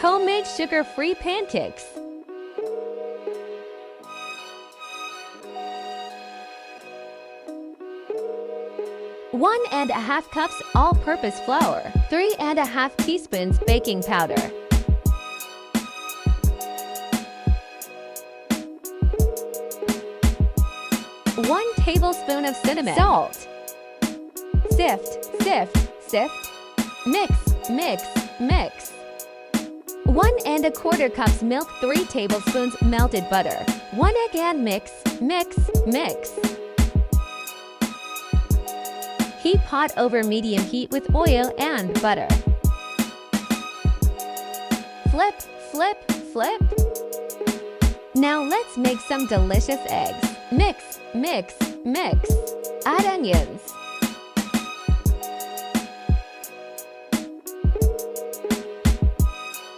Homemade sugar-free pancakes. 1½ cups all-purpose flour, 3½ teaspoons baking powder, 1 tablespoon of cinnamon, salt, sift, mix, 1¼ cups milk, 3 tablespoons melted butter, 1 egg and mix. Heat pot over medium heat with oil and butter. Flip. Now let's make some delicious eggs. Mix. Add onions.